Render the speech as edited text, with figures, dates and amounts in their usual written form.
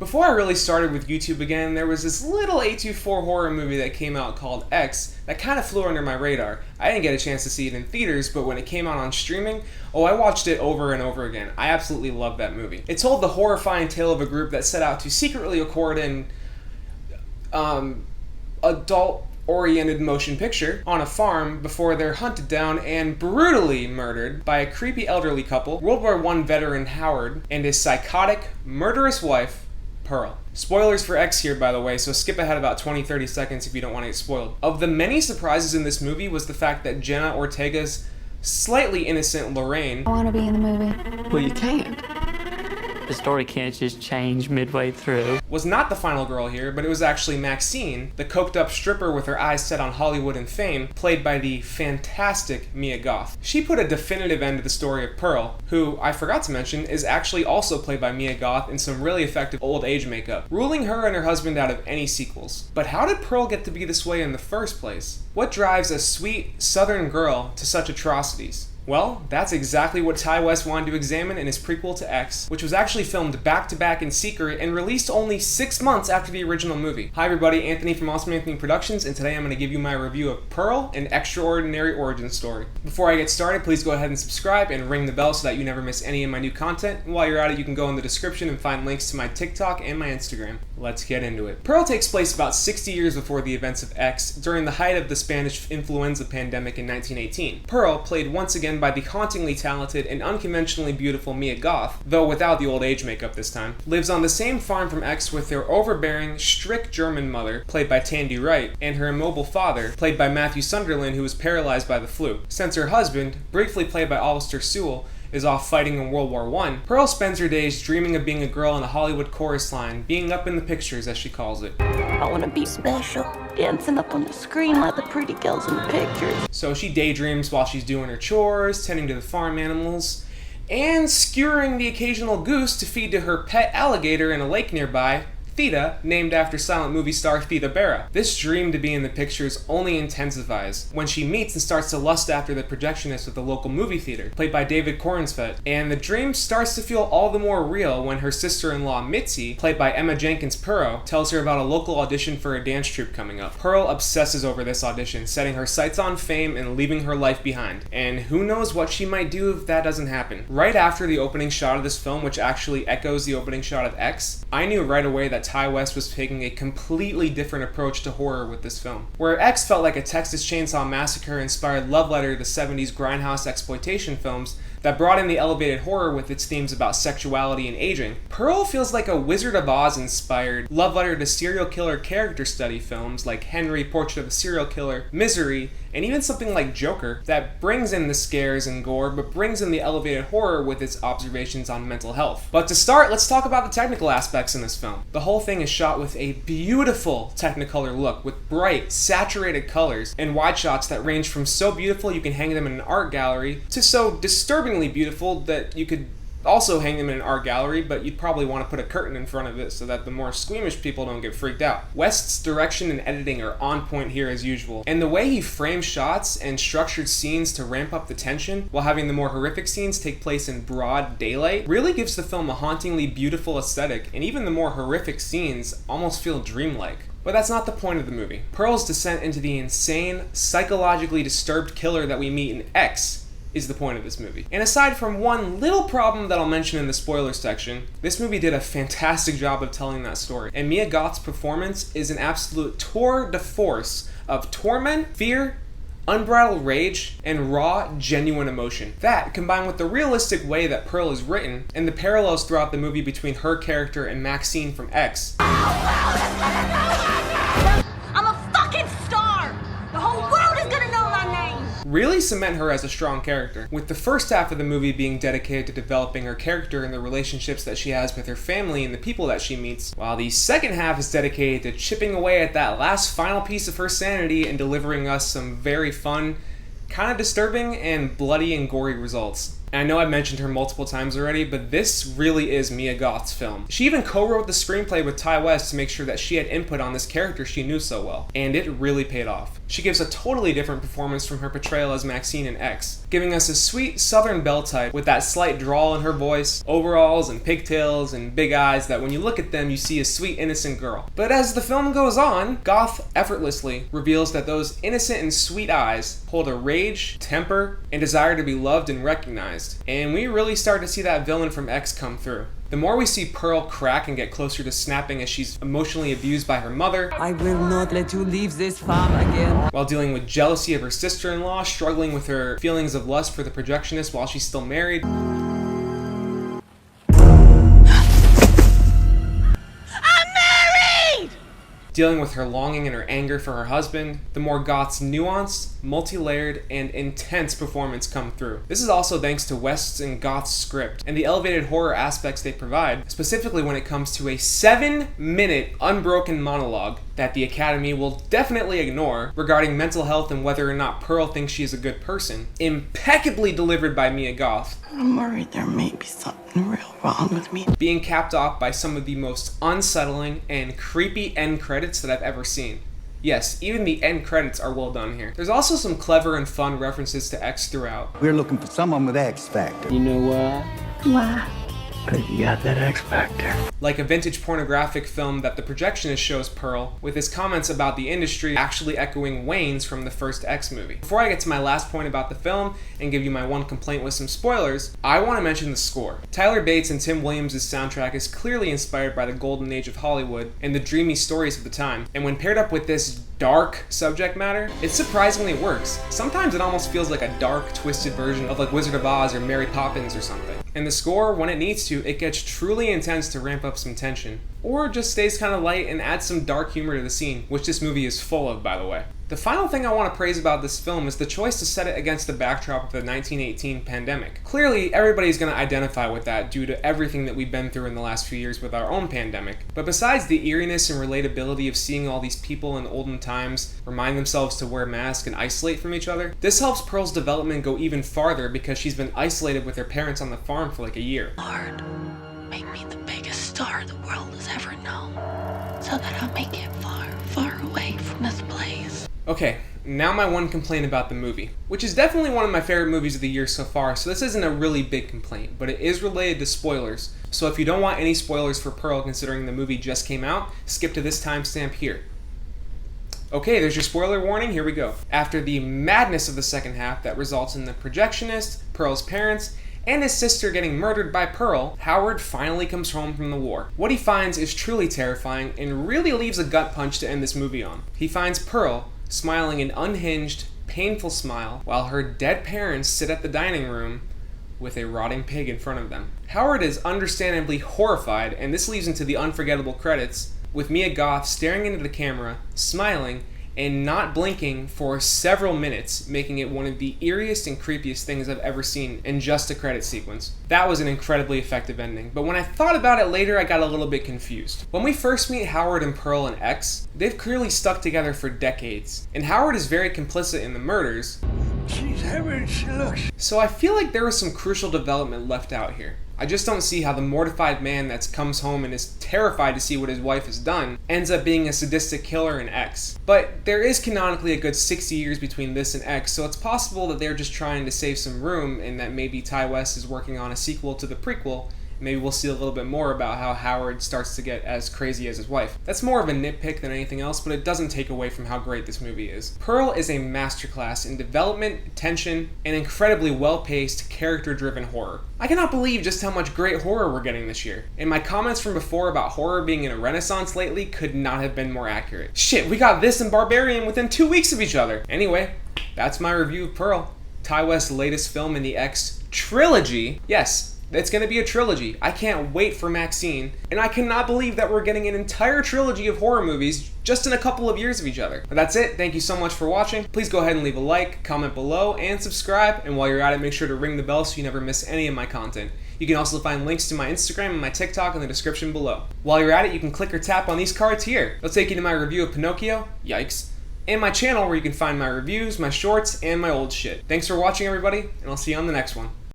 Before I really started with YouTube again, there was this little A24 horror movie that came out called X that kind of flew under my radar. I didn't get a chance to see it in theaters, but when it came out on streaming, I watched it over and over again. I absolutely loved that movie. It told the horrifying tale of a group that set out to secretly record an adult-oriented motion picture on a farm before they're hunted down and brutally murdered by a creepy elderly couple, World War I veteran Howard and his psychotic, murderous wife, Pearl. Spoilers for X here, by the way, so skip ahead about 20-30 seconds if you don't want to get spoiled. Of the many surprises in this movie was the fact that Jenna Ortega's slightly innocent Lorraine, I want to be in the movie. Well, you can't. The story can't just change midway through. was not the final girl here, but it was actually Maxine, the coked up stripper with her eyes set on Hollywood and fame, played by the fantastic Mia Goth. She put a definitive end to the story of Pearl, who, I forgot to mention, is actually also played by Mia Goth in some really effective old age makeup, ruling her and her husband out of any sequels. But how did Pearl get to be this way in the first place? What drives a sweet, southern girl to such atrocities? Well, that's exactly what Ty West wanted to examine in his prequel to X, which was actually filmed back-to-back in secret and released only 6 months after the original movie. Hi everybody, Anthony from Awesome Anthony Productions, and today I'm going to give you my review of Pearl, An Extraordinary Origin Story. Before I get started, please go ahead and subscribe and ring the bell so that you never miss any of my new content. And while you're at it, you can go in the description and find links to my TikTok and my Instagram. Let's get into it. Pearl takes place about 60 years before the events of X, during the height of the Spanish influenza pandemic in 1918. Pearl, played once again by the hauntingly talented and unconventionally beautiful Mia Goth, though without the old age makeup this time, lives on the same farm from X with their overbearing, strict German mother, played by Tandy Wright, and her immobile father, played by Matthew Sunderland, who was paralyzed by the flu. Since her husband, briefly played by Alistair Sewell, is off fighting in World War I, Pearl spends her days dreaming of being a girl in the Hollywood chorus line, being up in the pictures as she calls it. I want to be special, dancing up on the screen like the pretty girls in the pictures. So she daydreams while she's doing her chores, tending to the farm animals, and skewering the occasional goose to feed to her pet alligator in a lake nearby, Theta, named after silent movie star Theta Bara. This dream to be in the pictures only intensifies when she meets and starts to lust after the projectionist of the local movie theater, played by David Corensfeld, and the dream starts to feel all the more real when her sister-in-law Mitzi, played by Emma Jenkins Purro, tells her about a local audition for a dance troupe coming up. Pearl obsesses over this audition, setting her sights on fame and leaving her life behind, and who knows what she might do if that doesn't happen. Right after the opening shot of this film, which actually echoes the opening shot of X, I knew right away that Ty West was taking a completely different approach to horror with this film. Where X felt like a Texas Chainsaw Massacre inspired love letter to the 70s grindhouse exploitation films that brought in the elevated horror with its themes about sexuality and aging, Pearl feels like a Wizard of Oz inspired love letter to serial killer character study films like Henry, Portrait of a Serial Killer, Misery, and even something like Joker that brings in the scares and gore but brings in the elevated horror with its observations on mental health. But to start, let's talk about the technical aspects in this film. The whole thing is shot with a beautiful Technicolor look with bright, saturated colors and wide shots that range from so beautiful you can hang them in an art gallery to so disturbingly beautiful that you could also hang them in an art gallery, but you'd probably want to put a curtain in front of it so that the more squeamish people don't get freaked out. West's direction and editing are on point here as usual, and the way he frames shots and structured scenes to ramp up the tension while having the more horrific scenes take place in broad daylight really gives the film a hauntingly beautiful aesthetic, and even the more horrific scenes almost feel dreamlike. But that's not the point of the movie. Pearl's descent into the insane, psychologically disturbed killer that we meet in X is the point of this movie. And aside from one little problem that I'll mention in the spoiler section, this movie did a fantastic job of telling that story. And Mia Goth's performance is an absolute tour de force of torment, fear, unbridled rage, and raw, genuine emotion. That, combined with the realistic way that Pearl is written, and the parallels throughout the movie between her character and Maxine from X, really cement her as a strong character, with the first half of the movie being dedicated to developing her character and the relationships that she has with her family and the people that she meets, while the second half is dedicated to chipping away at that last final piece of her sanity and delivering us some very fun, kind of disturbing, and bloody and gory results. And I know I've mentioned her multiple times already, but this really is Mia Goth's film. She even co-wrote the screenplay with Ty West to make sure that she had input on this character she knew so well, and it really paid off. She gives a totally different performance from her portrayal as Maxine in X, giving us a sweet southern belle type with that slight drawl in her voice, overalls and pigtails and big eyes that when you look at them you see a sweet innocent girl. But as the film goes on, Goth effortlessly reveals that those innocent and sweet eyes hold a rage, temper, and desire to be loved and recognized, and we really start to see that villain from X come through. The more we see Pearl crack and get closer to snapping as she's emotionally abused by her mother, I will not let you leave this farm again, while dealing with jealousy of her sister-in-law, struggling with her feelings of lust for the projectionist while she's still married, dealing with her longing and her anger for her husband, the more Goth's nuanced, multi-layered, and intense performance come through. This is also thanks to West's and Goth's script, and the elevated horror aspects they provide, specifically when it comes to a 7-minute unbroken monologue that the Academy will definitely ignore regarding mental health and whether or not Pearl thinks she is a good person. Impeccably delivered by Mia Goth. I'm worried there may be something real wrong with me. Being capped off by some of the most unsettling and creepy end credits that I've ever seen. Yes, even the end credits are well done here. There's also some clever and fun references to X throughout. We're looking for someone with X Factor. You know why? Why? Because you got that X Factor. Like a vintage pornographic film that the projectionist shows Pearl, with his comments about the industry actually echoing Wayne's from the first X movie. Before I get to my last point about the film and give you my one complaint with some spoilers, I want to mention the score. Tyler Bates and Tim Williams' soundtrack is clearly inspired by the golden age of Hollywood and the dreamy stories of the time, and when paired up with this dark subject matter, it surprisingly works. Sometimes it almost feels like a dark, twisted version of like Wizard of Oz or Mary Poppins or something. And the score, when it needs to, it gets truly intense to ramp up some tension. Or just stays kind of light and adds some dark humor to the scene, which this movie is full of, by the way. The final thing I want to praise about this film is the choice to set it against the backdrop of the 1918 pandemic. Clearly, everybody's going to identify with that due to everything that we've been through in the last few years with our own pandemic. But besides the eeriness and relatability of seeing all these people in olden times remind themselves to wear masks and isolate from each other, this helps Pearl's development go even farther because she's been isolated with her parents on the farm for like a year. Lord, make me the biggest star the world has ever known, so that I'll make it far, far away from this place. Okay, now my one complaint about the movie, which is definitely one of my favorite movies of the year so far, so this isn't a really big complaint, but it is related to spoilers. So if you don't want any spoilers for Pearl considering the movie just came out, skip to this timestamp here. Okay, there's your spoiler warning, here we go. After the madness of the second half that results in the projectionist, Pearl's parents, and his sister getting murdered by Pearl, Howard finally comes home from the war. What he finds is truly terrifying and really leaves a gut punch to end this movie on. He finds Pearl smiling an unhinged, painful smile while her dead parents sit at the dining room with a rotting pig in front of them. Howard is understandably horrified, and this leads into the unforgettable credits with Mia Goth staring into the camera, smiling, and not blinking for several minutes, making it one of the eeriest and creepiest things I've ever seen in just a credit sequence. That was an incredibly effective ending, but when I thought about it later, I got a little bit confused. When we first meet Howard and Pearl in X, they've clearly stuck together for decades, and Howard is very complicit in the murders. She's heavy, she looks. So I feel like there was some crucial development left out here. I just don't see how the mortified man that comes home and is terrified to see what his wife has done ends up being a sadistic killer in X. But there is canonically a good 60 years between this and X, so it's possible that they're just trying to save some room and that maybe Ty West is working on a sequel to the prequel. Maybe we'll see a little bit more about how Howard starts to get as crazy as his wife. That's more of a nitpick than anything else, but it doesn't take away from how great this movie is. Pearl is a masterclass in development, tension, and incredibly well-paced, character-driven horror. I cannot believe just how much great horror we're getting this year. And my comments from before about horror being in a renaissance lately could not have been more accurate. Shit, we got this and Barbarian within 2 weeks of each other. Anyway, that's my review of Pearl, Ty West's latest film in the X trilogy. Yes, it's going to be a trilogy. I can't wait for Maxine, and I cannot believe that we're getting an entire trilogy of horror movies just in a couple of years of each other. But that's it. Thank you so much for watching. Please go ahead and leave a like, comment below, and subscribe. And while you're at it, make sure to ring the bell so you never miss any of my content. You can also find links to my Instagram and my TikTok in the description below. While you're at it, you can click or tap on these cards here. They'll take you to my review of Pinocchio, yikes, and my channel where you can find my reviews, my shorts, and my old shit. Thanks for watching, everybody, and I'll see you on the next one.